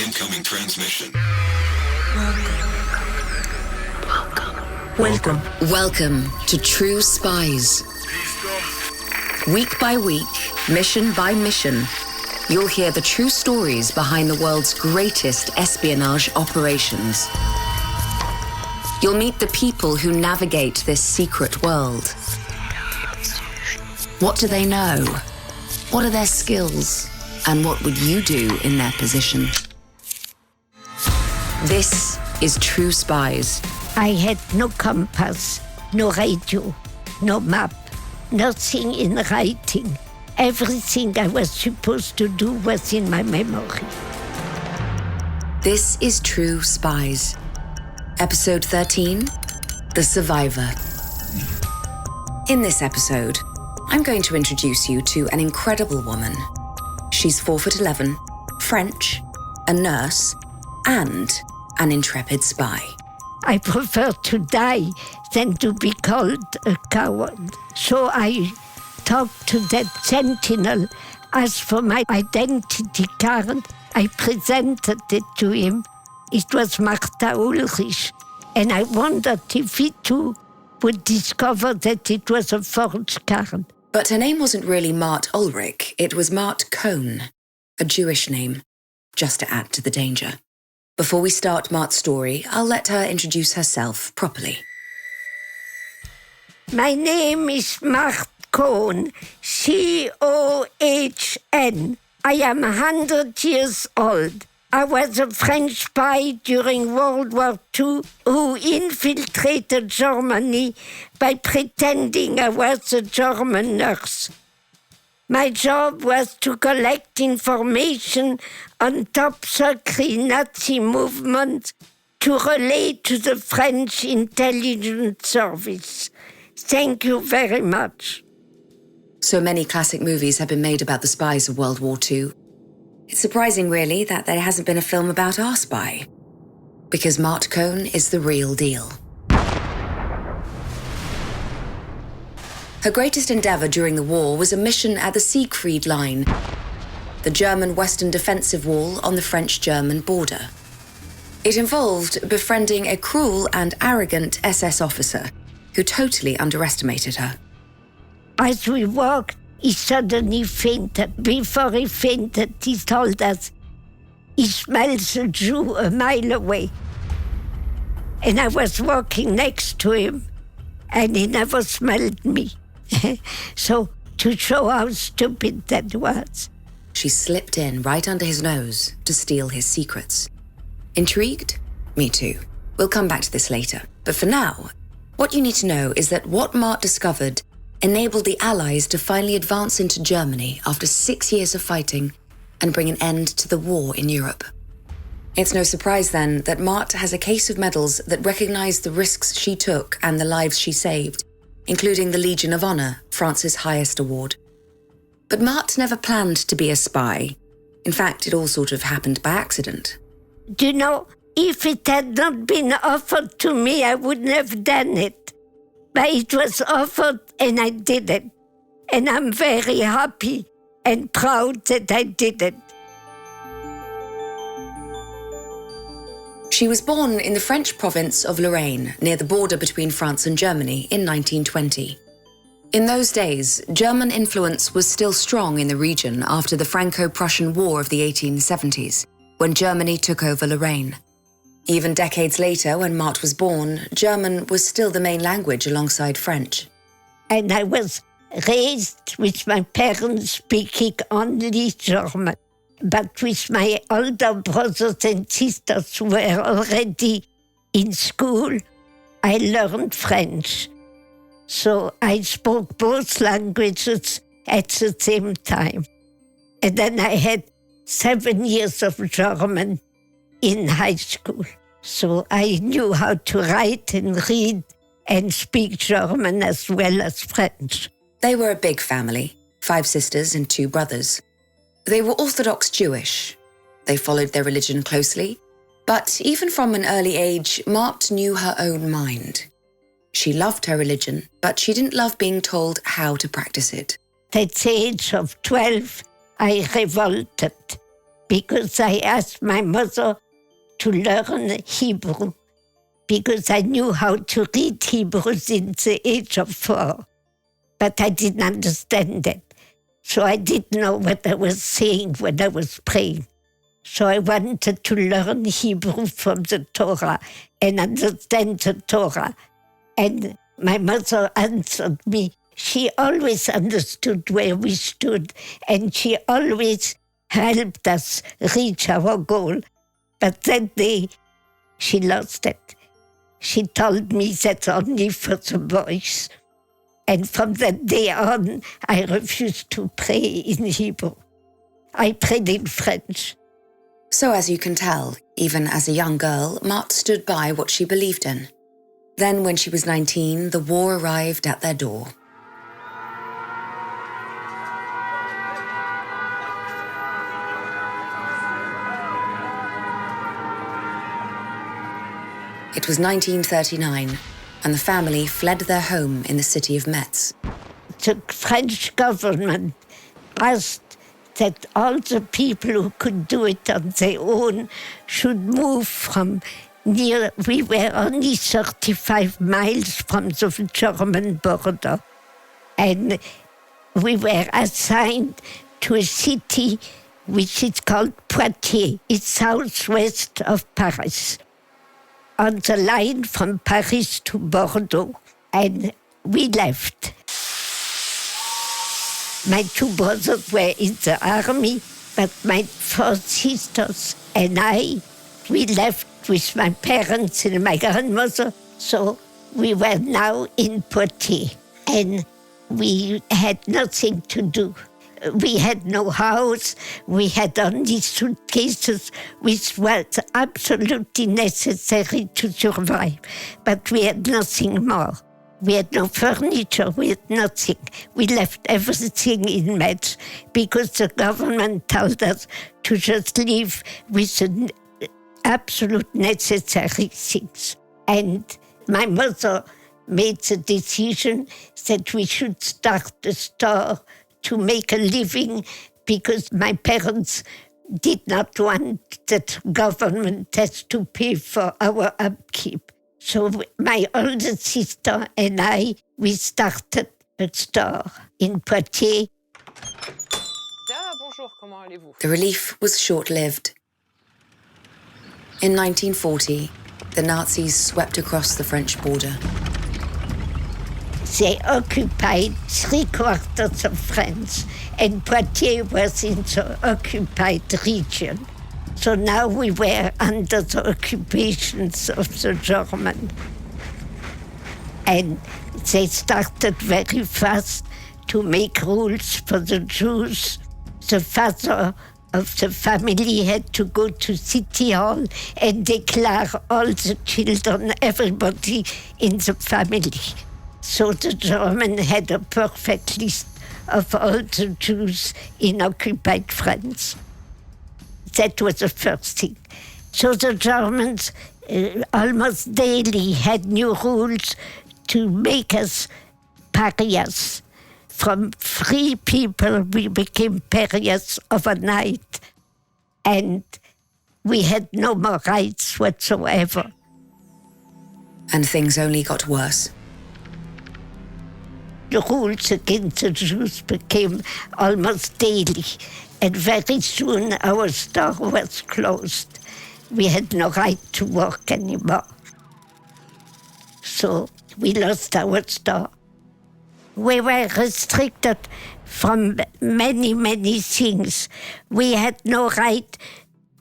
Incoming transmission. Welcome to True Spies. Week by week, mission by mission, you'll hear the true stories behind the world's greatest espionage operations. You'll meet the people who navigate this secret world. What do they know? What are their skills? And what would you do in their position? This is True Spies. I had no compass, no radio, no map, nothing in writing. Everything I was supposed to do was in my memory. This is True Spies. Episode 13, The Survivor. In this episode, I'm going to introduce you to an incredible woman. She's 4'11", French, a nurse, and an intrepid spy. I prefer to die than to be called a coward. So I talked to that sentinel, asked for my identity card. I presented it to him. It was Martha Ulrich, and I wondered if he too would discover that it was a forged card. But her name wasn't really Mart Ulrich, it was Mart Cohn, a Jewish name, just to add to the danger. Before we start Mart's story, I'll let her introduce herself properly. My name is Mart Cohn, C-O-H-N. I am 100 years old. I was a French spy during World War II who infiltrated Germany by pretending I was a German nurse. My job was to collect information on top secret Nazi movements to relay to the French intelligence service. Thank you very much. So many classic movies have been made about the spies of World War II. It's surprising, really, that there hasn't been a film about our spy. Because Mart Cohn is the real deal. Her greatest endeavor during the war was a mission at the Siegfried Line, the German Western defensive wall on the French-German border. It involved befriending a cruel and arrogant SS officer who totally underestimated her. As we walked, he suddenly fainted. Before he fainted, he told us he smells a Jew a mile away. And I was walking next to him, and he never smelled me. So, to show how stupid that was. She slipped in right under his nose to steal his secrets. Intrigued? Me too. We'll come back to this later. But for now, what you need to know is that what Mart discovered enabled the Allies to finally advance into Germany after 6 years of fighting and bring an end to the war in Europe. It's no surprise then that Mart has a case of medals that recognize the risks she took and the lives she saved, including the Legion of Honor, France's highest award. But Mart never planned to be a spy. In fact, it all sort of happened by accident. Do you know, if it had not been offered to me, I wouldn't have done it. But it was offered and I did it. And I'm very happy and proud that I did it. She was born in the French province of Lorraine, near the border between France and Germany, in 1920. In those days, German influence was still strong in the region after the Franco-Prussian War of the 1870s, when Germany took over Lorraine. Even decades later, when Mart was born, German was still the main language alongside French. And I was raised with my parents speaking only German. But with my older brothers and sisters who were already in school, I learned French. So I spoke both languages at the same time. And then I had 7 years of German in high school. So I knew how to write and read and speak German as well as French. They were a big family, 5 sisters and 2 brothers. They were Orthodox Jewish. They followed their religion closely, but even from an early age, Mart knew her own mind. She loved her religion, but she didn't love being told how to practice it. At the age of 12, I revolted because I asked my mother to learn Hebrew, because I knew how to read Hebrew since the age of 4. But I didn't understand it. So I didn't know what I was saying when I was praying. So I wanted to learn Hebrew from the Torah and understand the Torah. And my mother answered me. She always understood where we stood, and she always helped us reach our goal. But that day, she lost it. She told me that's only for the boys. And from that day on, I refused to pray in Hebrew. I prayed in French. So as you can tell, even as a young girl, Mart stood by what she believed in. Then when she was 19, the war arrived at their door. It was 1939, and the family fled their home in the city of Metz. The French government asked that all the people who could do it on their own should move from near. We were only 35 miles from the German border, and we were assigned to a city which is called Poitiers. It's southwest of Paris, on the line from Paris to Bordeaux, and we left. My 2 brothers were in the army, but my 4 sisters and I, we left with my parents and my grandmother, so we were now in Poitiers, and we had nothing to do. We had no house, we had only suitcases, which was absolutely necessary to survive, but we had nothing more. We had no furniture, we had nothing. We left everything in Metz because the government told us to just live with the absolute necessary things. And my mother made the decision that we should start a store to make a living, because my parents did not want that government has to pay for our upkeep. So my older sister and I, we started a store in Poitiers. The relief was short-lived. In 1940, the Nazis swept across the French border. They occupied 3/4 of France, and Poitiers was in the occupied region. So now we were under the occupations of the Germans. And they started very fast to make rules for the Jews. The father of the family had to go to City Hall and declare all the children, everybody in the family. So the Germans had a perfect list of all the Jews in occupied France. That was the first thing. So the Germans almost daily had new rules to make us pariahs. From free people, we became pariahs overnight. And we had no more rights whatsoever. And things only got worse. The rules against the Jews became almost daily, and very soon our store was closed. We had no right to work anymore. So we lost our store. We were restricted from many, many things. We had no right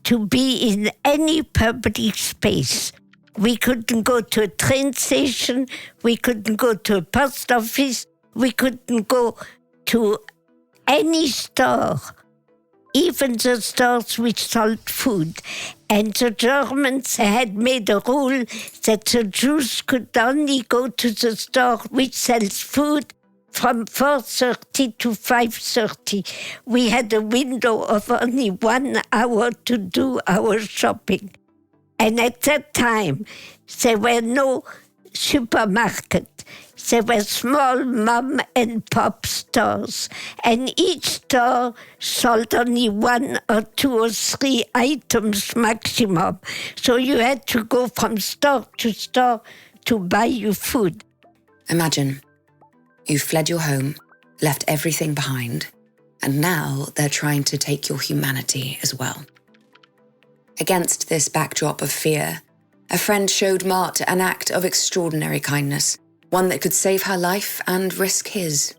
to be in any public space. We couldn't go to a train station, we couldn't go to a post office, we couldn't go to any store, even the stores which sold food. And the Germans had made a rule that the Jews could only go to the store which sells food from 4:30 to 5:30. We had a window of only 1 hour to do our shopping. And at that time, there were no supermarket. There were small mom and pop stores, and each store sold only 1 or 2 or 3 items maximum. So you had to go from store to buy your food. Imagine, you fled your home, left everything behind, and now they're trying to take your humanity as well. Against this backdrop of fear, a friend showed Mart an act of extraordinary kindness, one that could save her life and risk his.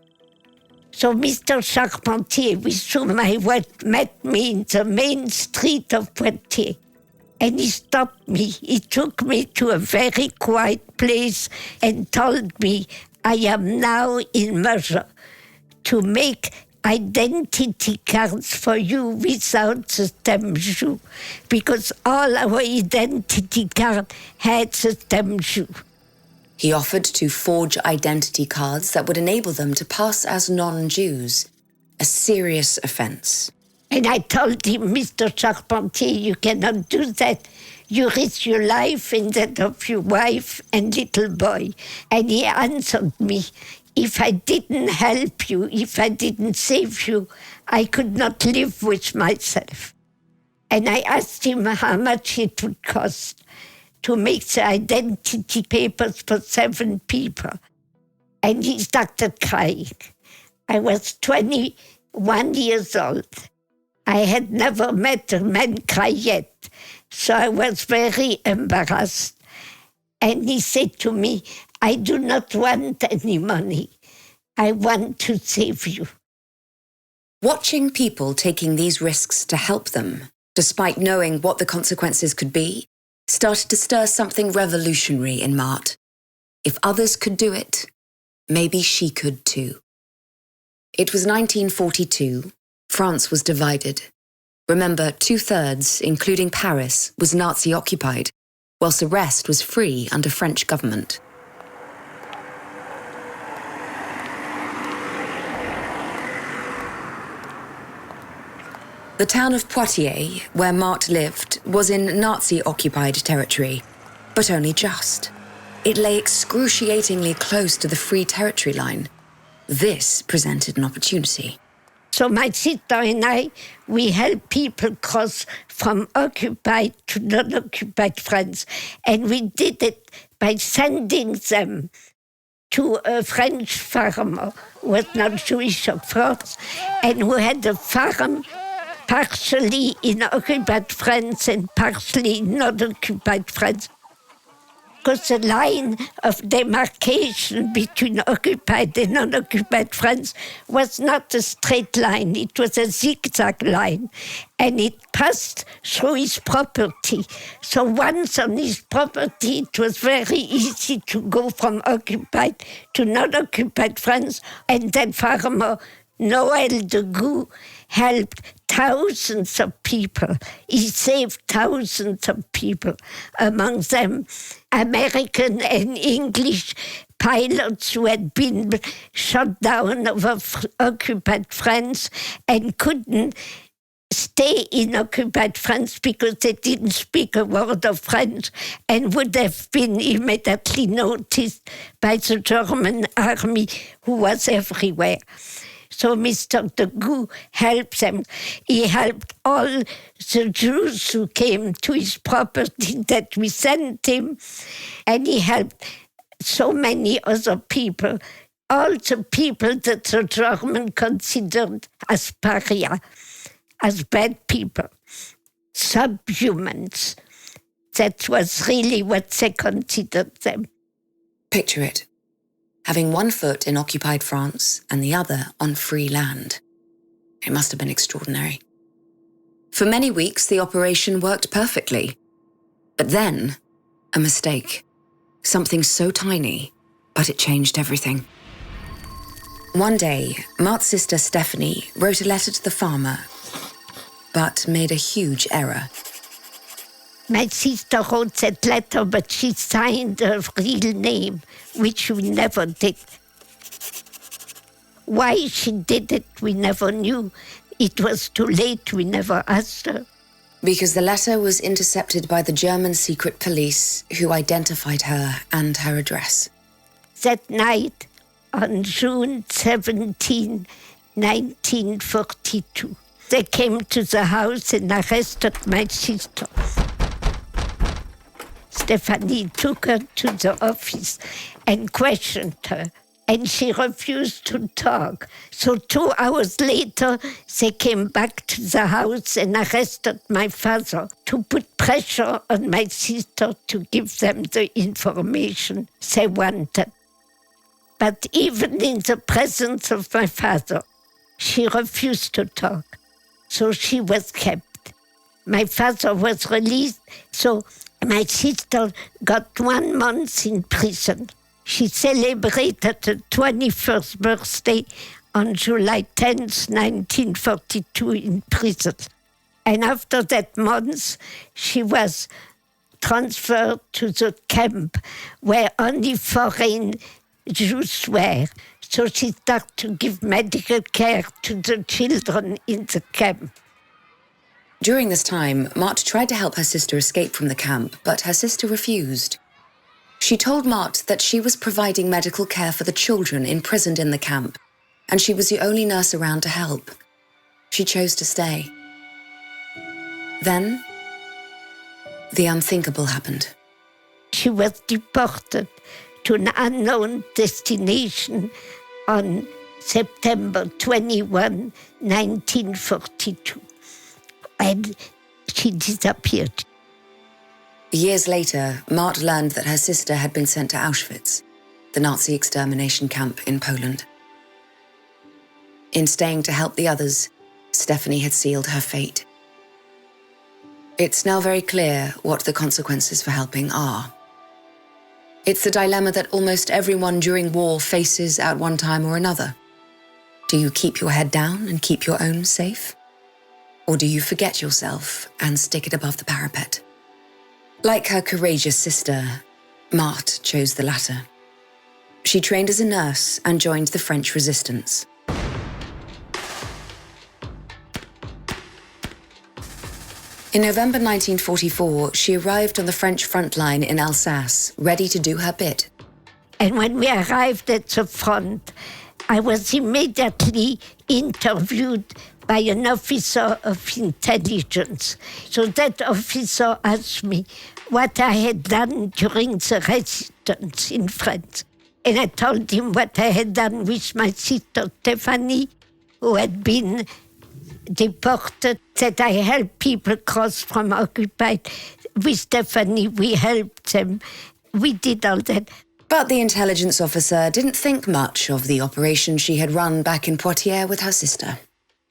So Mr. Charpentier, with whom I met me in the main street of Poitiers, and he stopped me. He took me to a very quiet place and told me, I am now in measure to make identity cards for you without the stem shoe, because all our identity cards had the stem shoe. He offered to forge identity cards that would enable them to pass as non-Jews, a serious offence. And I told him, Mr. Charpentier, you cannot do that. You risk your life and that of your wife and little boy. And he answered me, if I didn't help you, if I didn't save you, I could not live with myself. And I asked him how much it would cost to make the identity papers for 7 people. And he started crying. I was 21 years old. I had never met a man cry yet, so I was very embarrassed. And he said to me, I do not want any money. I want to save you. Watching people taking these risks to help them, despite knowing what the consequences could be, started to stir something revolutionary in Mart. If others could do it, maybe she could too. It was 1942. France was divided. Remember, 2/3, including Paris, was Nazi-occupied, whilst the rest was free under French government. The town of Poitiers, where Mart lived, was in Nazi-occupied territory, but only just. It lay excruciatingly close to the Free Territory line. This presented an opportunity. So my sister and I, we help people cross from occupied to non-occupied France. And we did it by sending them to a French farmer who was not Jewish, of course, and who had a farm partially in occupied France and partially in non-occupied France. Because the line of demarcation between occupied and non-occupied France was not a straight line, it was a zigzag line, and it passed through his property. So once on his property, it was very easy to go from occupied to non-occupied France, and then farmer Noël de Goux helped thousands of people. He saved thousands of people, among them American and English pilots who had been shot down over occupied France and couldn't stay in occupied France because they didn't speak a word of French and would have been immediately noticed by the German army who was everywhere. So Mr. de Goux helped them. He helped all the Jews who came to his property that we sent him, and he helped so many other people, all the people that the German considered as pariah, as bad people, subhumans. That was really what they considered them. Picture it. Having one foot in occupied France and the other on free land. It must have been extraordinary. For many weeks, the operation worked perfectly. But then, a mistake. Something so tiny, but it changed everything. One day, Mart's sister Stephanie wrote a letter to the farmer, but made a huge error. My sister wrote that letter, but she signed her real name, which we never did. Why she did it, we never knew. It was too late, we never asked her. Because the letter was intercepted by the German secret police, who identified her and her address. That night, on June 17, 1942, they came to the house and arrested my sister. Stephanie took her to the office and questioned her, and she refused to talk. So 2 hours later, they came back to the house and arrested my father to put pressure on my sister to give them the information they wanted. But even in the presence of my father, she refused to talk. So she was kept. My father was released, so my sister got 1 month in prison. She celebrated her 21st birthday on July 10th, 1942 in prison. And after that month, she was transferred to the camp where only foreign Jews were. So she started to give medical care to the children in the camp. During this time, Mart tried to help her sister escape from the camp, but her sister refused. She told Mart that she was providing medical care for the children imprisoned in the camp, and she was the only nurse around to help. She chose to stay. Then, the unthinkable happened. She was deported to an unknown destination on September 21, 1942. And she disappeared. Years later, Mart learned that her sister had been sent to Auschwitz, the Nazi extermination camp in Poland. In staying to help the others, Stephanie had sealed her fate. It's now very clear what the consequences for helping are. It's the dilemma that almost everyone during war faces at one time or another. Do you keep your head down and keep your own safe? Or do you forget yourself and stick it above the parapet? Like her courageous sister, Mart chose the latter. She trained as a nurse and joined the French resistance. In November 1944, she arrived on the French front line in Alsace, ready to do her bit. And when we arrived at the front, I was immediately interviewed by an officer of intelligence. So that officer asked me what I had done during the resistance in France. And I told him what I had done with my sister Stephanie, who had been deported, that I helped people cross from occupied. With Stephanie, we helped them. We did all that. But the intelligence officer didn't think much of the operation she had run back in Poitiers with her sister.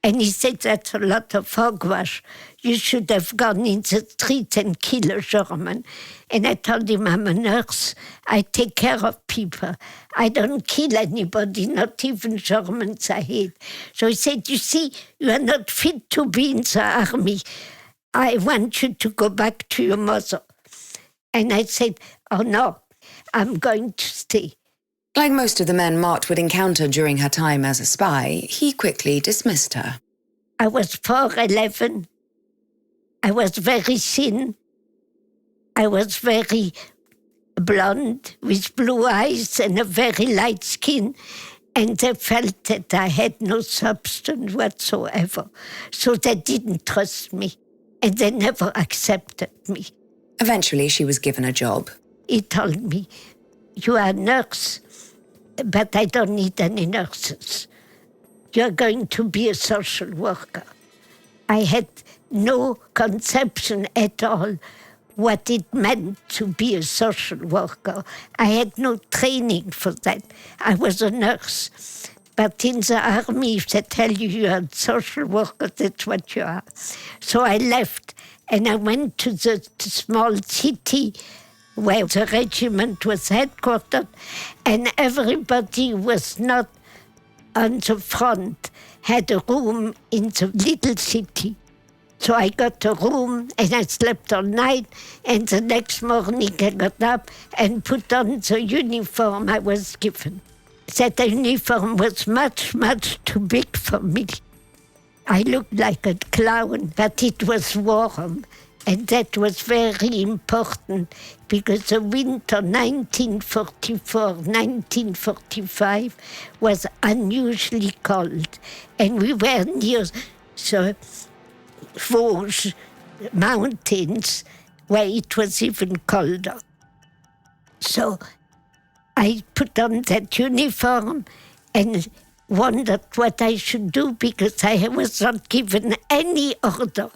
And he said, that's a lot of hogwash. You should have gone in the street and killed a German. And I told him, I'm a nurse. I take care of people. I don't kill anybody, not even Germans I hate. So he said, you see, you are not fit to be in the army. I want you to go back to your mother. And I said, oh no, I'm going to stay. Like most of the men Mart would encounter during her time as a spy, he quickly dismissed her. I was 4'11". I was very thin. I was very blonde with blue eyes and a very light skin. And they felt that I had no substance whatsoever. So they didn't trust me. And they never accepted me. Eventually, she was given a job. He told me, you are a nurse, but I don't need any nurses. You're going to be a social worker. I had no conception at all what it meant to be a social worker. I had no training for that. I was a nurse. But in the army, if they tell you you're a social worker, that's what you are. So I left, and I went to the small city where the regiment was headquartered, and everybody was not on the front, had a room in the little city. So I got a room, and I slept all night, and the next morning I got up and put on the uniform I was given. That uniform was much, much too big for me. I looked like a clown, but it was warm. And that was very important because the winter 1944-1945 was unusually cold. And we were near the Vosges mountains where it was even colder. So I put on that uniform and wondered what I should do because I was not given any order,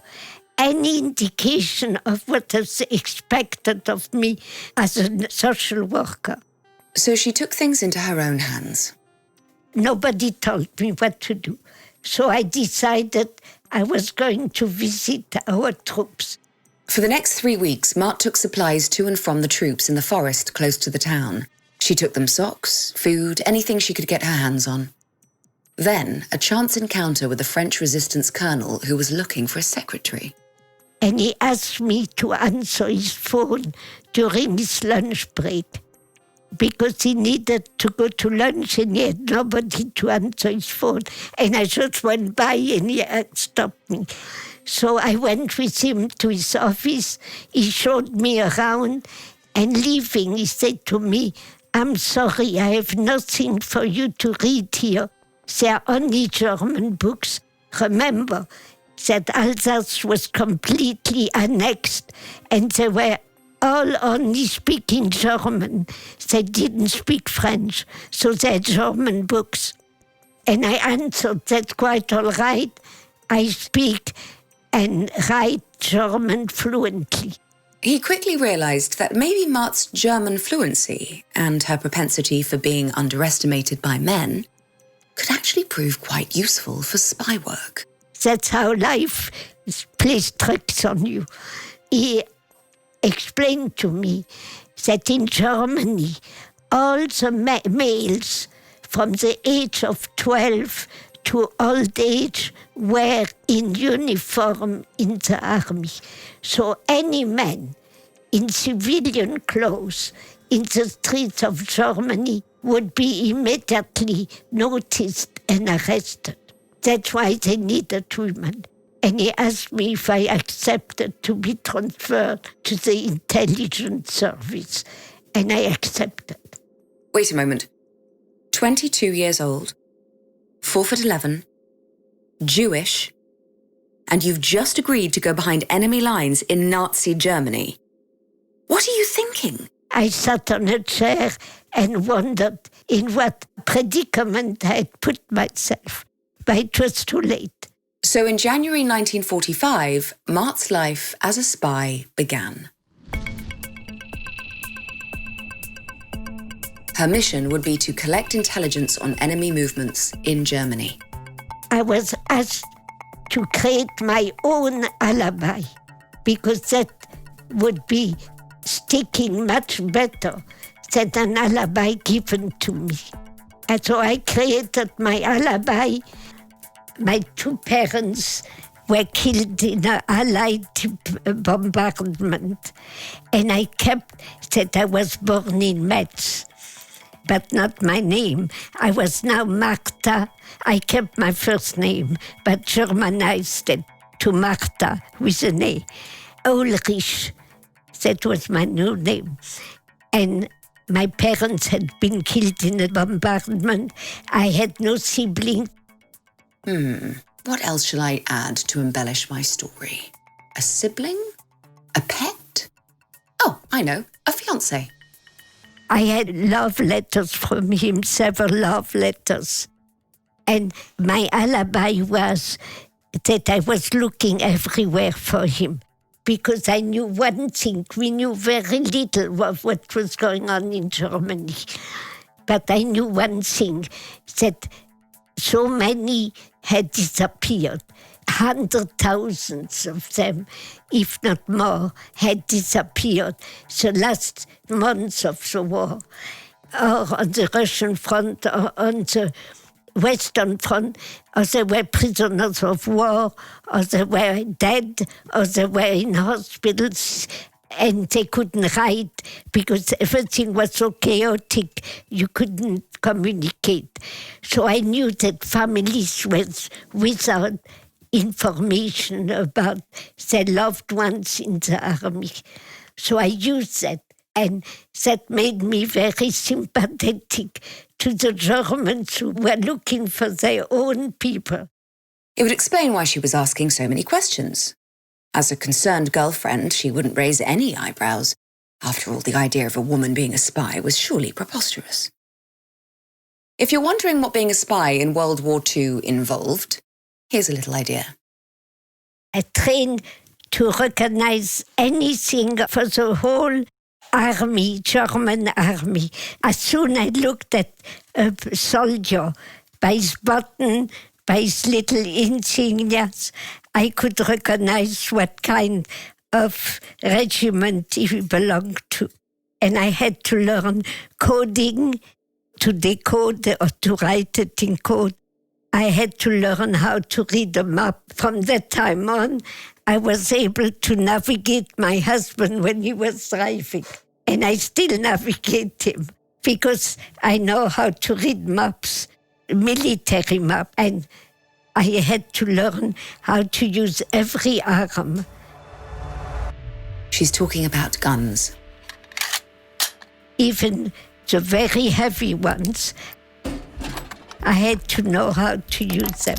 any indication of what was expected of me as a social worker. So she took things into her own hands. Nobody told me what to do. So I decided I was going to visit our troops. For the next 3 weeks, Mart took supplies to and from the troops in the forest close to the town. She took them socks, food, anything she could get her hands on. Then, a chance encounter with a French resistance colonel who was looking for a secretary. And he asked me to answer his phone during his lunch break because he needed to go to lunch and he had nobody to answer his phone. And I just went by and he had stopped me. So I went with him to his office. He showed me around and leaving, he said to me, "I'm sorry, I have nothing for you to read here. They are only German books. Remember that Alsace was completely annexed and they were all only speaking German. They didn't speak French, so they're German books." And I answered, "That's quite all right. I speak and write German fluently." He quickly realized that maybe Mart's German fluency and her propensity for being underestimated by men could actually prove quite useful for spy work. That's how life plays tricks on you. He explained to me that in Germany, all the males from the age of 12 to old age were in uniform in the army. So any man in civilian clothes in the streets of Germany would be immediately noticed and arrested. That's why they needed women. And he asked me if I accepted to be transferred to the intelligence service. And I accepted. Wait a moment. 22 years old, 4'11", Jewish, and you've just agreed to go behind enemy lines in Nazi Germany. What are you thinking? I sat on a chair and wondered in what predicament I had put myself. But it was too late. So in January 1945, Mart's life as a spy began. Her mission would be to collect intelligence on enemy movements in Germany. I was asked to create my own alibi because that would be sticking much better than an alibi given to me. And so I created my alibi. My two parents were killed in an Allied bombardment. And I kept that I was born in Metz, but not my name. I was now Marta. I kept my first name, but Germanized it to Marta with an A. Ulrich, that was my new name. And my parents had been killed in a bombardment. I had no siblings. What else shall I add to embellish my story? A sibling? A pet? Oh, I know, a fiancé. I had love letters from him, several love letters. And my alibi was that I was looking everywhere for him. Because I knew one thing, we knew very little of what was going on in Germany. But I knew one thing, that so many had disappeared. 100,000 of them, if not more, had disappeared the last months of the war, or on the Russian front, or on the Western Front, or they were prisoners of war, or they were dead, or they were in hospitals, and they couldn't write because everything was so chaotic, you couldn't communicate. So I knew that families were without information about their loved ones in the army. So I used that, and that made me very sympathetic to the Germans who were looking for their own people. It would explain why she was asking so many questions. As a concerned girlfriend, she wouldn't raise any eyebrows. After all, the idea of a woman being a spy was surely preposterous. If you're wondering what being a spy in World War II involved, here's a little idea. I trained to recognize anything for the whole army, German army. As soon as I looked at a soldier by his button, by his little insignias, I could recognize what kind of regiment he belonged to. And I had to learn coding, to decode or to write it in code. I had to learn how to read a map. From that time on, I was able to navigate my husband when he was driving. And I still navigate him because I know how to read maps, military map. And I had to learn how to use every arm. She's talking about guns. Even the very heavy ones, I had to know how to use them.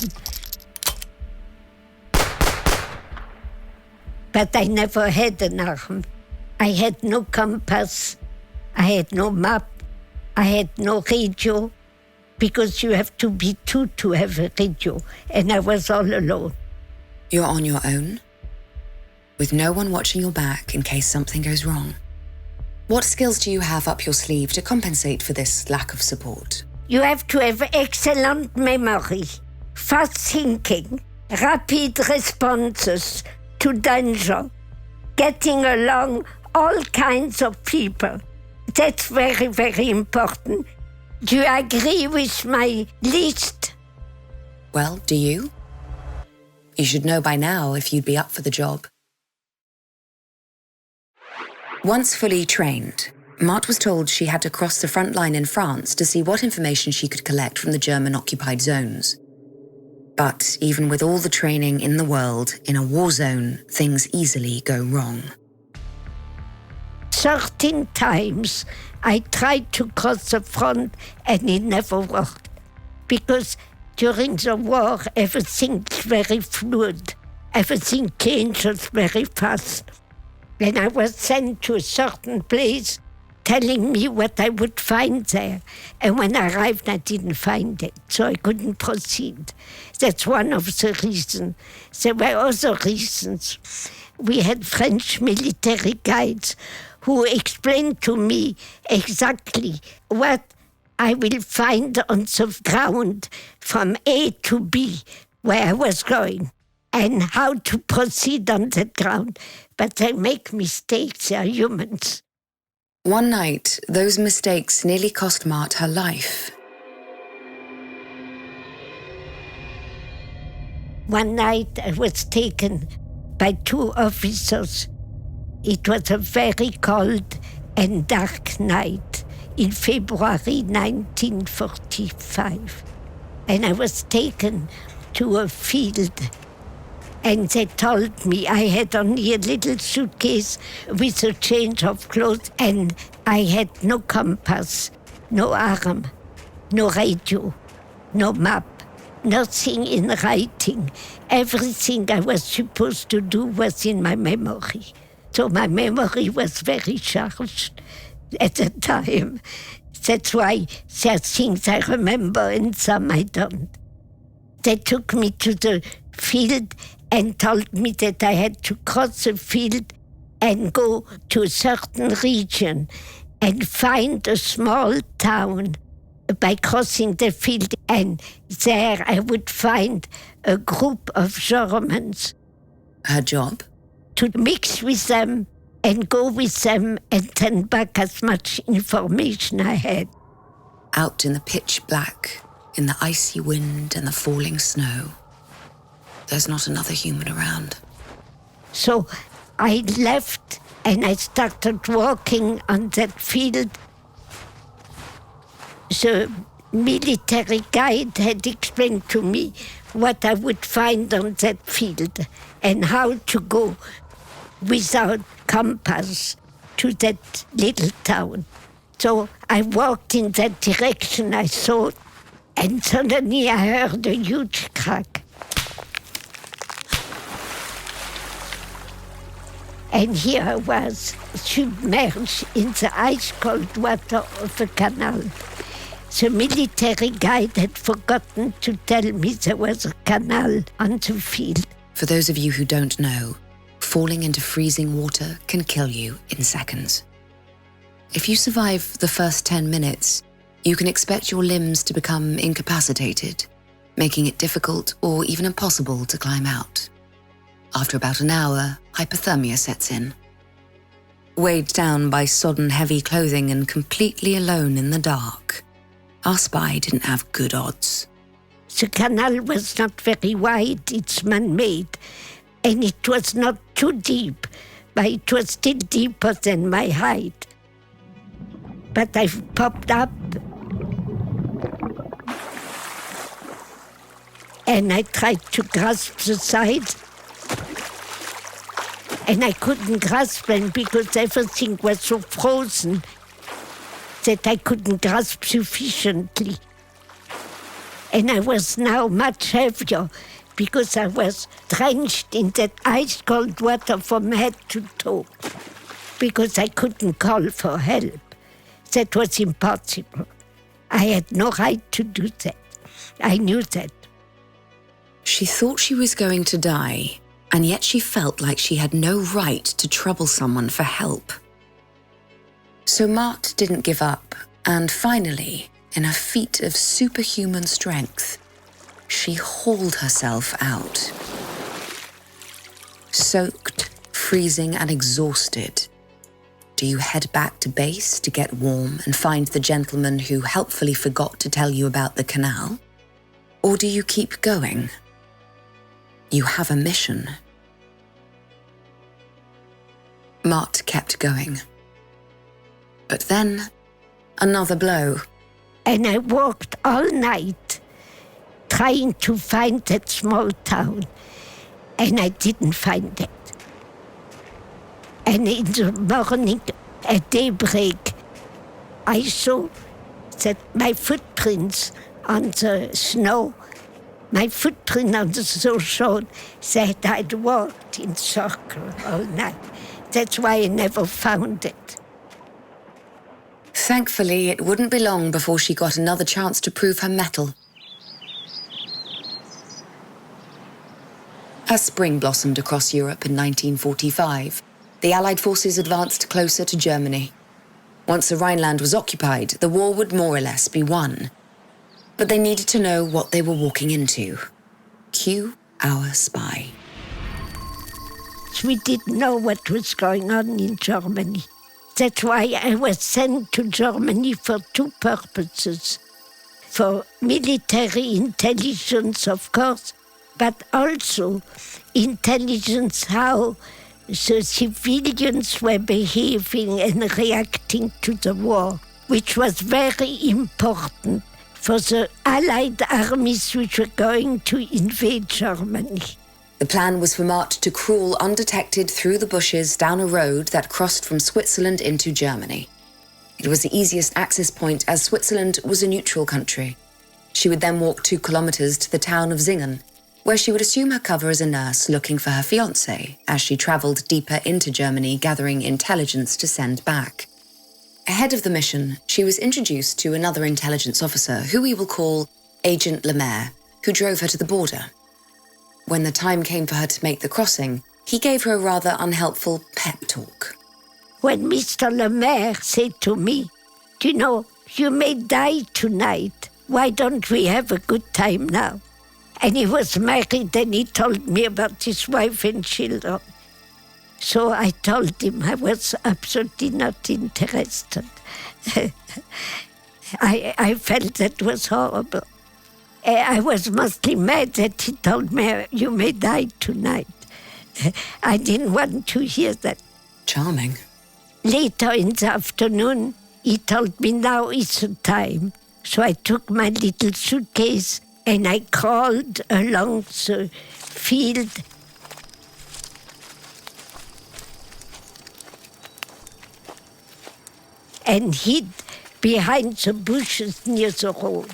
But I never had an arm. I had no compass. I had no map. I had no radio, because you have to be two to have a radio, and I was all alone. You're on your own, with no one watching your back in case something goes wrong. What skills do you have up your sleeve to compensate for this lack of support? You have to have excellent memory, fast thinking, rapid responses to danger, getting along all kinds of people. That's very, very important. Do you agree with my list? Well, do you? You should know by now if you'd be up for the job. Once fully trained, Mart was told she had to cross the front line in France to see what information she could collect from the German-occupied zones. But even with all the training in the world, in a war zone, things easily go wrong. 13 times I tried to cross the front and it never worked. Because during the war, everything's very fluid. Everything changes very fast. And I was sent to a certain place telling me what I would find there. And when I arrived, I didn't find it, so I couldn't proceed. That's one of the reasons. There were other reasons. We had French military guides who explained to me exactly what I will find on the ground from A to B, where I was going, and how to proceed on that ground. But they make mistakes, they are humans. One night, those mistakes nearly cost Mart her life. One night I was taken by 2 officers. It was a very cold and dark night in February 1945. And I was taken to a field. And they told me I had only a little suitcase with a change of clothes, and I had no compass, no arm, no radio, no map, nothing in writing. Everything I was supposed to do was in my memory. So my memory was very charged at the time. That's why there are things I remember and some I don't. They took me to the field and told me that I had to cross the field and go to a certain region and find a small town by crossing the field. And there I would find a group of Germans. Her job? To mix with them and go with them and send back as much information I had. Out in the pitch black, in the icy wind and the falling snow. There's not another human around. So I left and I started walking on that field. The military guide had explained to me what I would find on that field and how to go without compass to that little town. So I walked in that direction, I thought, and suddenly I heard a huge crack. And here I was, submerged in the ice-cold water of a canal. The military guide had forgotten to tell me there was a canal on the field. For those of you who don't know, falling into freezing water can kill you in seconds. If you survive the first 10 minutes, you can expect your limbs to become incapacitated, making it difficult or even impossible to climb out. After about an hour, hypothermia sets in. Weighed down by sodden heavy clothing and completely alone in the dark, our spy didn't have good odds. The canal was not very wide, it's man-made, and it was not too deep, but it was still deeper than my height. But I popped up and I tried to grasp the side, and I couldn't grasp them because everything was so frozen that I couldn't grasp sufficiently. And I was now much heavier because I was drenched in that ice-cold water from head to toe, because I couldn't call for help. That was impossible. I had no right to do that. I knew that. She thought she was going to die, and yet she felt like she had no right to trouble someone for help. So Mart didn't give up, and finally, in a feat of superhuman strength, she hauled herself out. Soaked, freezing, and exhausted, do you head back to base to get warm and find the gentleman who helpfully forgot to tell you about the canal? Or do you keep going? You have a mission. Mart kept going. But then, another blow. And I walked all night trying to find that small town, and I didn't find it. And in the morning, at daybreak, I saw that my footprints on the snow, my footprint on the snow showed that I'd walked in circle all night. That's why I never found it. Thankfully, it wouldn't be long before she got another chance to prove her mettle. As spring blossomed across Europe in 1945, the Allied forces advanced closer to Germany. Once the Rhineland was occupied, the war would more or less be won. But they needed to know what they were walking into. Cue our spy. We didn't know what was going on in Germany. That's why I was sent to Germany for two purposes. For military intelligence, of course, but also intelligence how the civilians were behaving and reacting to the war, which was very important for the Allied armies which were going to invade Germany. The plan was for Mart to crawl undetected through the bushes down a road that crossed from Switzerland into Germany. It was the easiest access point as Switzerland was a neutral country. She would then walk 2 kilometers to the town of Singen, where she would assume her cover as a nurse looking for her fiancé as she traveled deeper into Germany, gathering intelligence to send back. Ahead of the mission, she was introduced to another intelligence officer who we will call Agent Lemaire, who drove her to the border. When the time came for her to make the crossing, he gave her a rather unhelpful pep talk. When Mr. Lemaire said to me, "You know, you may die tonight. Why don't we have a good time now?" And he was married, and he told me about his wife and children. So I told him I was absolutely not interested. I felt that was horrible. I was mostly mad that he told me, "You may die tonight." I didn't want to hear that. Charming. Later in the afternoon, he told me now is the time. So I took my little suitcase and I crawled along the field. And hid behind the bushes near the road.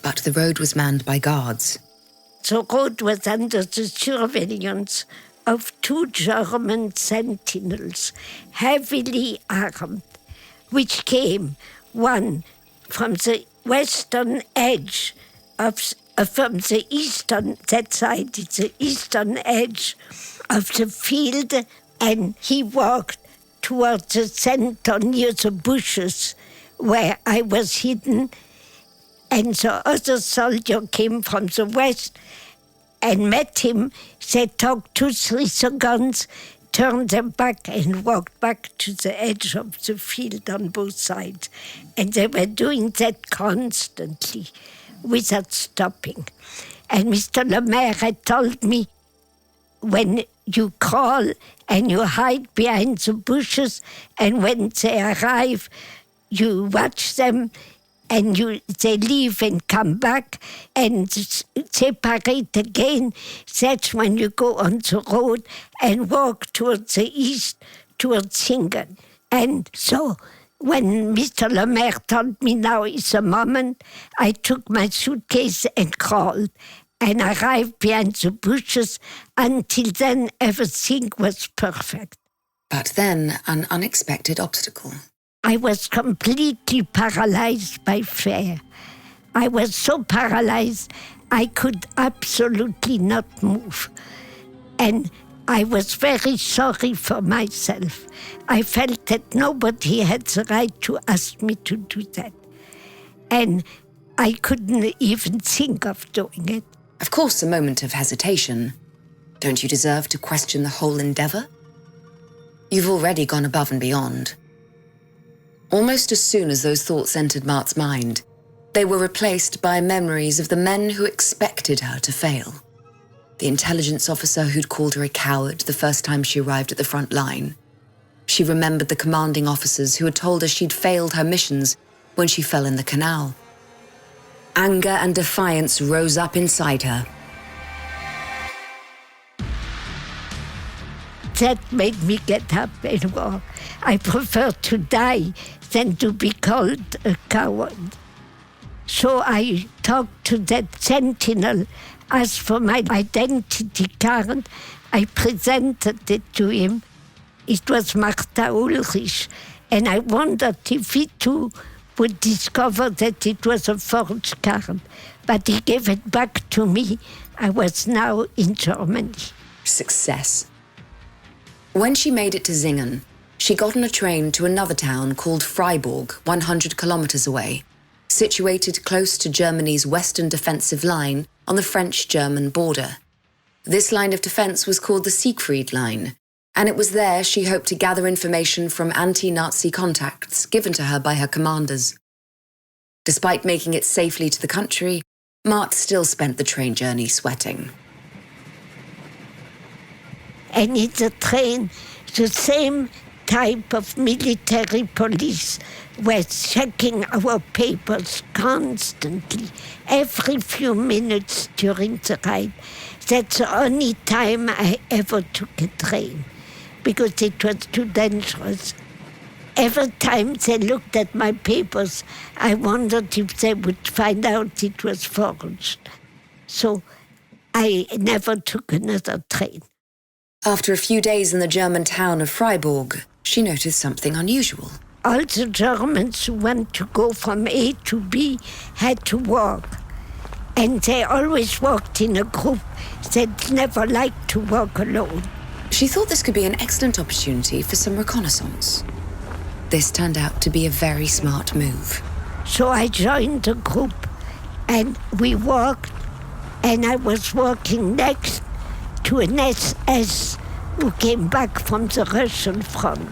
But the road was manned by guards. The road was under the surveillance of 2 German sentinels, heavily armed, which came, one from the western edge from the eastern, that side, the eastern edge of the field, and he walked towards the center near the bushes where I was hidden, and the other soldier came from the west and met him. They talked 2-3 seconds, turned them back and walked back to the edge of the field on both sides. And they were doing that constantly without stopping. And Mr. Lemaire had told me, when you crawl and you hide behind the bushes, and when they arrive, you watch them, and they leave and come back and separate again. That's when you go on the road and walk towards the east, towards Singen. And so when Mr. Lemaire told me now is the moment, I took my suitcase and crawled and arrived behind the bushes. Until then, everything was perfect. But then, an unexpected obstacle. I was completely paralyzed by fear. I was so paralyzed, I could absolutely not move. And I was very sorry for myself. I felt that nobody had the right to ask me to do that. And I couldn't even think of doing it. Of course, a moment of hesitation. Don't you deserve to question the whole endeavor? You've already gone above and beyond. Almost as soon as those thoughts entered Mart's mind, they were replaced by memories of the men who expected her to fail. The intelligence officer who'd called her a coward the first time she arrived at the front line. She remembered the commanding officers who had told her she'd failed her missions when she fell in the canal. Anger and defiance rose up inside her. That made me get up and walk. I prefer to die than to be called a coward. So I talked to that sentinel, asked for my identity card. I presented it to him. It was Martha Ulrich, and I wondered if he too would discover that it was a forged card. But he gave it back to me. I was now in Germany. Success. When she made it to Singen, she got on a train to another town called Freiburg, 100 kilometers away, situated close to Germany's western defensive line on the French-German border. This line of defense was called the Siegfried Line, and it was there she hoped to gather information from anti-Nazi contacts given to her by her commanders. Despite making it safely to the country, Mart still spent the train journey sweating. And in the train, the same type of military police were checking our papers constantly, every few minutes during the ride. That's the only time I ever took a train, because it was too dangerous. Every time they looked at my papers, I wondered if they would find out it was forged. So I never took another train. After a few days in the German town of Freiburg, she noticed something unusual. All the Germans who want to go from A to B had to walk. And they always walked in a group. They'd never liked to walk alone. She thought this could be an excellent opportunity for some reconnaissance. This turned out to be a very smart move. So I joined the group, and we walked, and I was walking next to an SS who came back from the Russian front.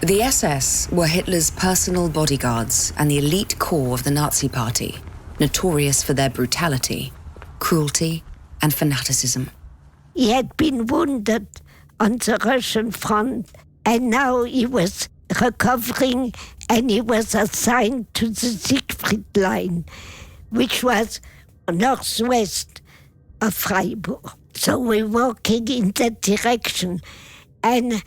The SS were Hitler's personal bodyguards and the elite core of the Nazi Party, notorious for their brutality, cruelty, and fanaticism. He had been wounded on the Russian front, and now he was recovering and he was assigned to the Siegfried Line, which was northwest of Freiburg. So we're walking in that direction, and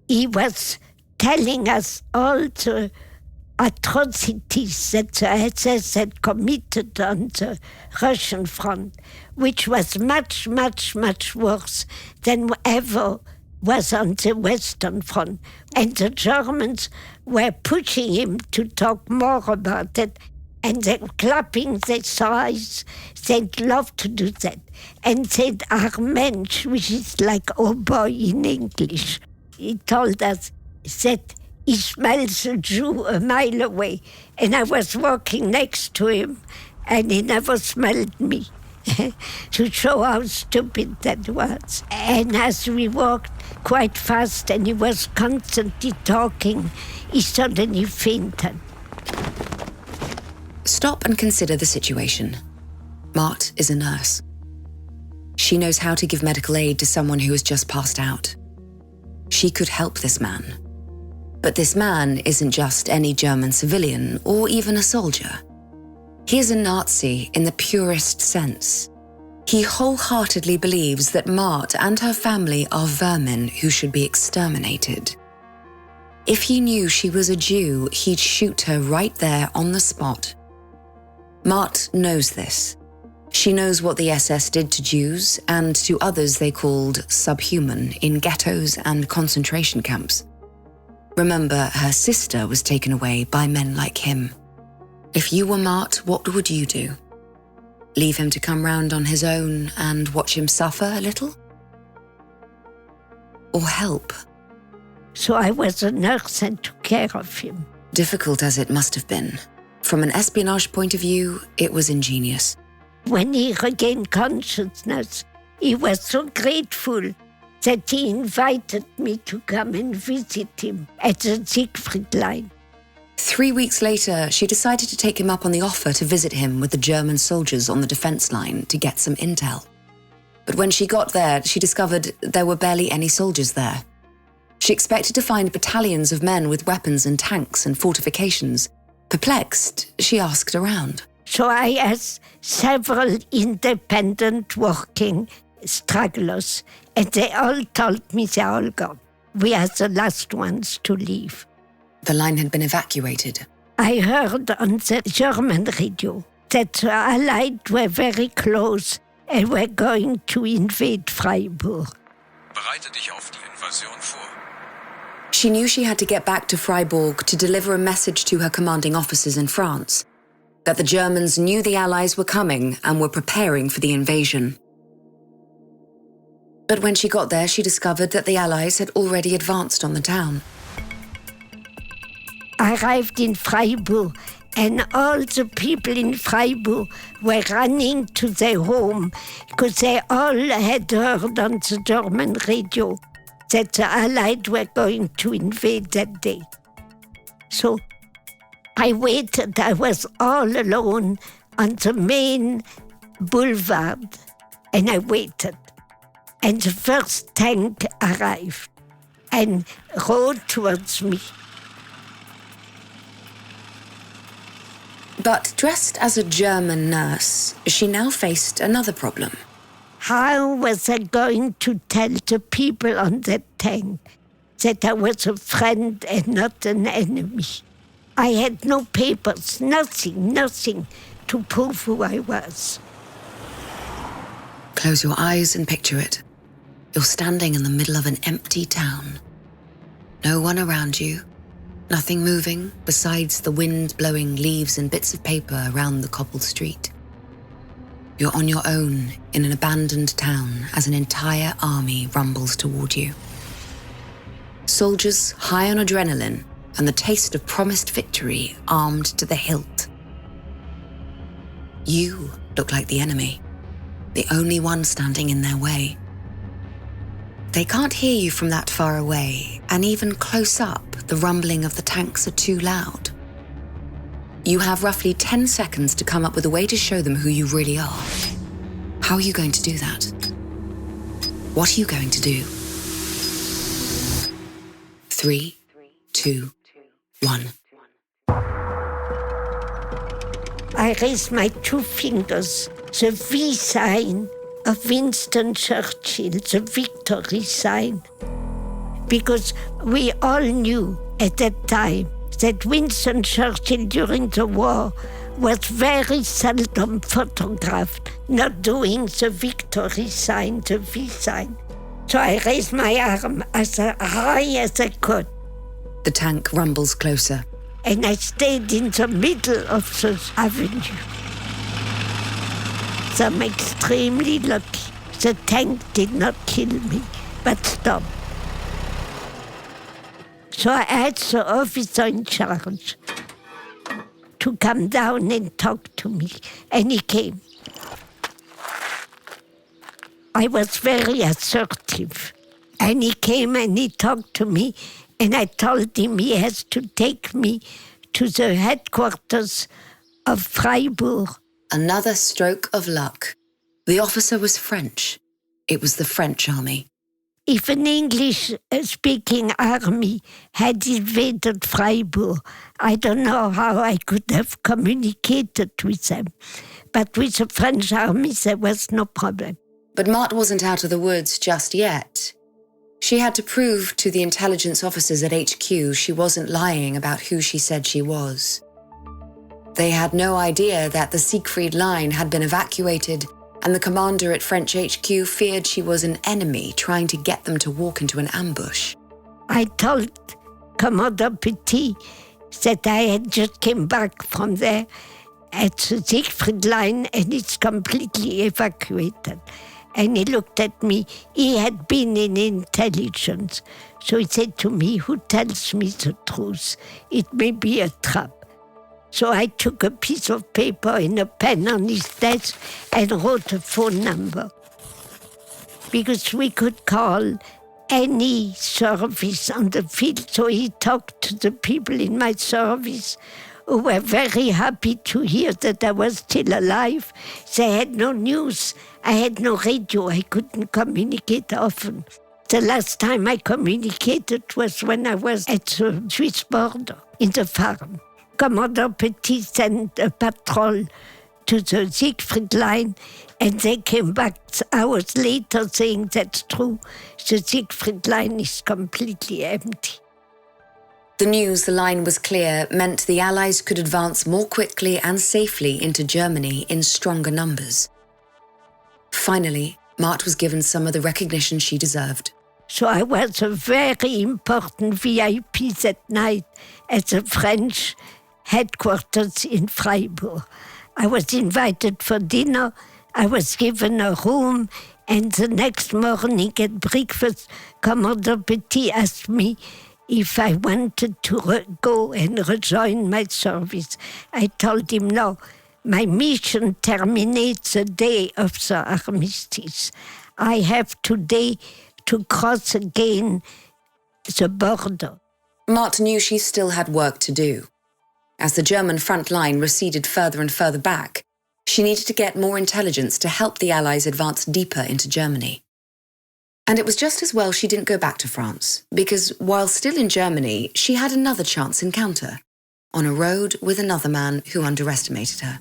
he was telling us all the atrocities that the SS had committed on the Russian front, which was much, much, much worse than ever was on the Western Front. And the Germans were pushing him to talk more about it, and they were clapping their thighs. They'd love to do that. And said, "Ach Mensch," which is like "oh boy" in English. He told us that he smells a Jew a mile away. And I was walking next to him, and he never smelled me, to show how stupid that was. And as we walked quite fast, and he was constantly talking, he suddenly fainted. Stop and consider the situation. Mart is a nurse. She knows how to give medical aid to someone who has just passed out. She could help this man. But this man isn't just any German civilian or even a soldier. He is a Nazi in the purest sense. He wholeheartedly believes that Mart and her family are vermin who should be exterminated. If he knew she was a Jew, he'd shoot her right there on the spot. Mart knows this. She knows what the SS did to Jews and to others they called subhuman in ghettos and concentration camps. Remember, her sister was taken away by men like him. If you were Mart, what would you do? Leave him to come round on his own and watch him suffer a little? Or help? So I was a nurse and took care of him. Difficult as it must have been. From an espionage point of view, it was ingenious. When he regained consciousness, he was so grateful that he invited me to come and visit him at the Siegfried Line. 3 weeks later, she decided to take him up on the offer to visit him with the German soldiers on the defense line to get some intel. But when she got there, she discovered there were barely any soldiers there. She expected to find battalions of men with weapons and tanks and fortifications. Perplexed, she asked around. So I asked several independent working stragglers, and they all told me they all gone. We are the last ones to leave. The line had been evacuated. I heard on the German radio that the Allied were very close and were going to invade Freiburg. Bereite dich auf die Invasion vor. She knew she had to get back to Freiburg to deliver a message to her commanding officers in France, that the Germans knew the Allies were coming and were preparing for the invasion. But when she got there, she discovered that the Allies had already advanced on the town. I arrived in Freiburg, and all the people in Freiburg were running to their home because they all had heard on the German radio that the Allied were going to invade that day. So I waited. I was all alone on the main boulevard, and I waited. And the first tank arrived and rode towards me. But dressed as a German nurse, she now faced another problem. How was I going to tell the people on that tank that I was a friend and not an enemy? I had no papers, nothing to prove who I was. Close your eyes and picture it. You're standing in the middle of an empty town. No one around you. Nothing moving besides the wind blowing leaves and bits of paper around the cobbled street. You're on your own in an abandoned town as an entire army rumbles toward you. Soldiers high on adrenaline and the taste of promised victory armed to the hilt. You look like the enemy, the only one standing in their way. They can't hear you from that far away, and even close up, the rumbling of the tanks are too loud. You have roughly 10 seconds to come up with a way to show them who you really are. How are you going to do that? What are you going to do? 3, 2, 1. I raised my 2 fingers, the V sign of Winston Churchill, the victory sign. Because we all knew at that time that Winston Churchill during the war was very seldom photographed, not doing the victory sign, the V sign. So I raised my arm as high as I could. The tank rumbles closer. And I stayed in the middle of the avenue. So I'm extremely lucky. The tank did not kill me, but stopped. So I asked the officer in charge to come down and talk to me, and he came. I was very assertive, and he came and he talked to me, and I told him he has to take me to the headquarters of Freiburg. Another stroke of luck. The officer was French. It was the French army. If an English-speaking army had invaded Freiburg, I don't know how I could have communicated with them. But with the French army, there was no problem. But Mart wasn't out of the woods just yet. She had to prove to the intelligence officers at HQ she wasn't lying about who she said she was. They had no idea that the Siegfried Line had been evacuated, and the commander at French HQ feared she was an enemy trying to get them to walk into an ambush. I told Commander Petit that I had just came back from there at the Siegfried Line and it's completely evacuated. And he looked at me. He had been in intelligence. So he said to me, "Who tells me the truth? It may be a trap." So I took a piece of paper and a pen on his desk and wrote a phone number. Because we could call any service on the field. So he talked to the people in my service who were very happy to hear that I was still alive. They had no news. I had no radio. I couldn't communicate often. The last time I communicated was when I was at the Swiss border in the farm. Commander Petit sent a patrol to the Siegfried Line, and they came back hours later saying that's true. The Siegfried Line is completely empty. The news the line was clear meant the Allies could advance more quickly and safely into Germany in stronger numbers. Finally, Mart was given some of the recognition she deserved. So I was a very important VIP that night at the French headquarters in Freiburg. I was invited for dinner, I was given a room, and the next morning at breakfast, Commander Petit asked me if I wanted to go and rejoin my service. I told him no. My mission terminates the day of the armistice. I have today to cross again the border. Mart knew she still had work to do. As the German front line receded further and further back, she needed to get more intelligence to help the Allies advance deeper into Germany. And it was just as well she didn't go back to France, because while still in Germany, she had another chance encounter, on a road with another man who underestimated her.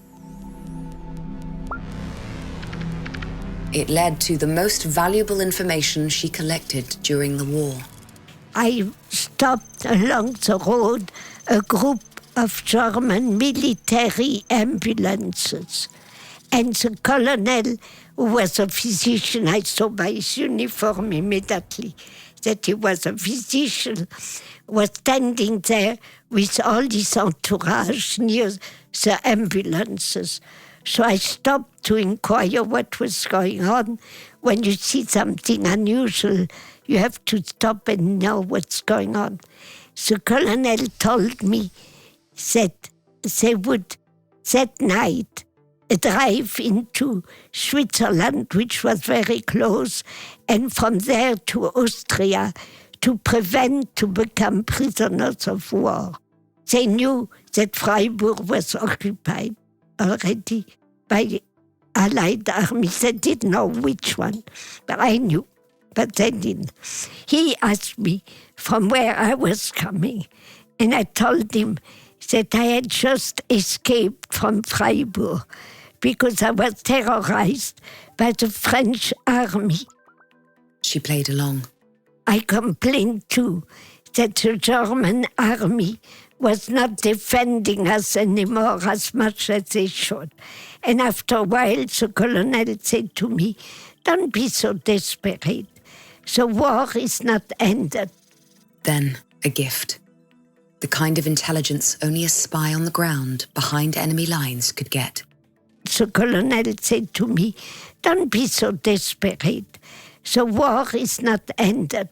It led to the most valuable information she collected during the war. I stopped along the road a group of German military ambulances. And the colonel, who was a physician, I saw by his uniform immediately that he was a physician, was standing there with all his entourage near the ambulances. So I stopped to inquire what was going on. When you see something unusual, you have to stop and know what's going on. The colonel told me that they would that night drive into Switzerland, which was very close, and from there to Austria to prevent to become prisoners of war. They knew that Freiburg was occupied already by Allied armies. They didn't know which one, but I knew, but they didn't. He asked me from where I was coming, and I told him that I had just escaped from Freiburg because I was terrorized by the French army. She played along. I complained too that the German army was not defending us anymore as much as they should. And after a while, the colonel said to me, "Don't be so desperate. The war is not ended." Then a gift. The kind of intelligence only a spy on the ground behind enemy lines could get. The colonel said to me, "Don't be so desperate. The war is not ended."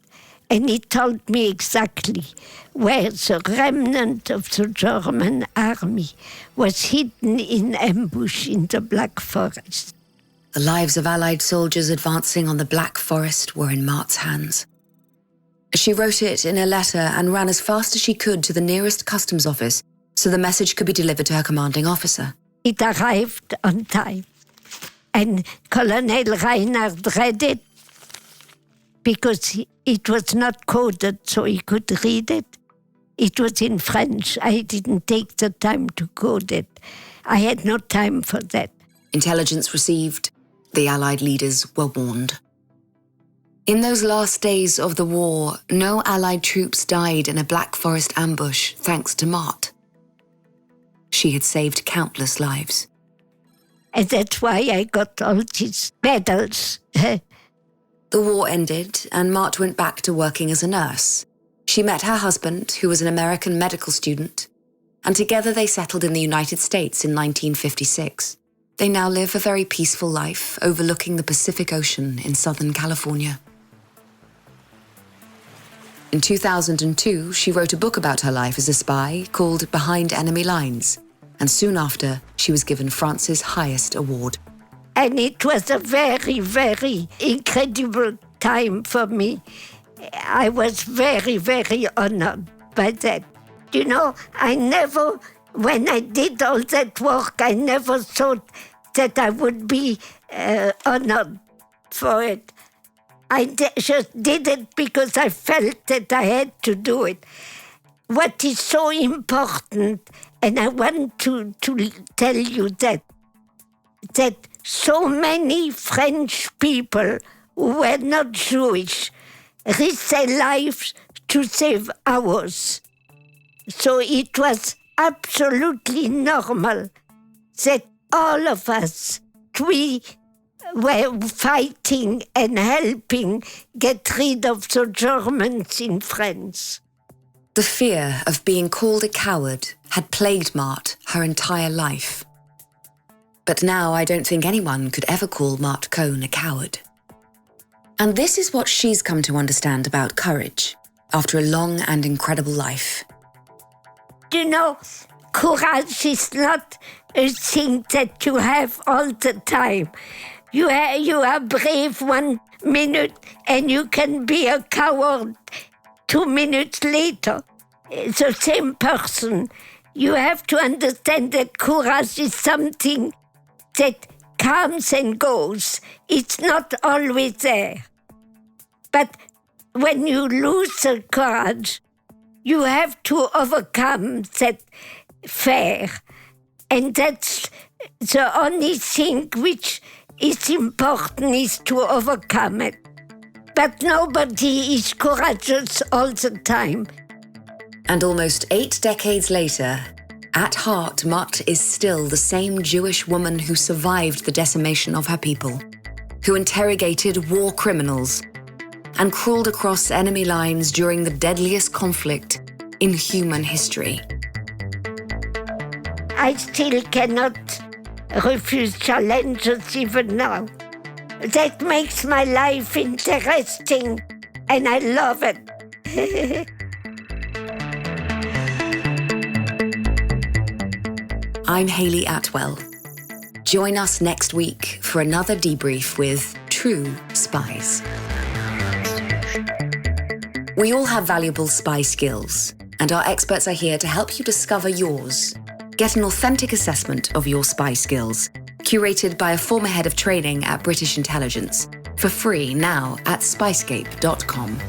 And he told me exactly where the remnant of the German army was hidden in ambush in the Black Forest. The lives of Allied soldiers advancing on the Black Forest were in Mart's hands. She wrote it in a letter and ran as fast as she could to the nearest customs office so the message could be delivered to her commanding officer. It arrived on time. And Colonel Reinhard read it because it was not coded so he could read it. It was in French. I didn't take the time to code it. I had no time for that. Intelligence received. The Allied leaders were warned. In those last days of the war, no Allied troops died in a Black Forest ambush thanks to Mart. She had saved countless lives. And that's why I got all these medals. The war ended, and Mart went back to working as a nurse. She met her husband, who was an American medical student, and together they settled in the United States in 1956. They now live a very peaceful life overlooking the Pacific Ocean in Southern California. In 2002, she wrote a book about her life as a spy called Behind Enemy Lines, and soon after, she was given France's highest award. And it was a very, very incredible time for me. I was very, very honored by that. You know, when I did all that work, I never thought that I would be honored for it. I just did it because I felt that I had to do it. What is so important, and I want to tell you that so many French people who were not Jewish risked their lives to save ours. So it was absolutely normal that all of us, we were fighting and helping get rid of the Germans in France. The fear of being called a coward had plagued Mart her entire life. But now I don't think anyone could ever call Mart Cohn a coward. And this is what she's come to understand about courage after a long and incredible life. You know, courage is not a thing that you have all the time. You are brave 1 minute and you can be a coward 2 minutes later. The same person. You have to understand that courage is something that comes and goes. It's not always there. But when you lose the courage, you have to overcome that fear. And that's the only thing which is important, is to overcome it. But nobody is courageous all the time. And almost 8 decades later, at heart, Mart is still the same Jewish woman who survived the decimation of her people, who interrogated war criminals, and crawled across enemy lines during the deadliest conflict in human history. I still cannot refuse challenges even now. That makes my life interesting, and I love it. I'm Hayley Atwell. Join us next week for another debrief with True Spies. We all have valuable spy skills, and our experts are here to help you discover yours. Get an authentic assessment of your spy skills, curated by a former head of training at British Intelligence, for free now at SPYSCAPE.com.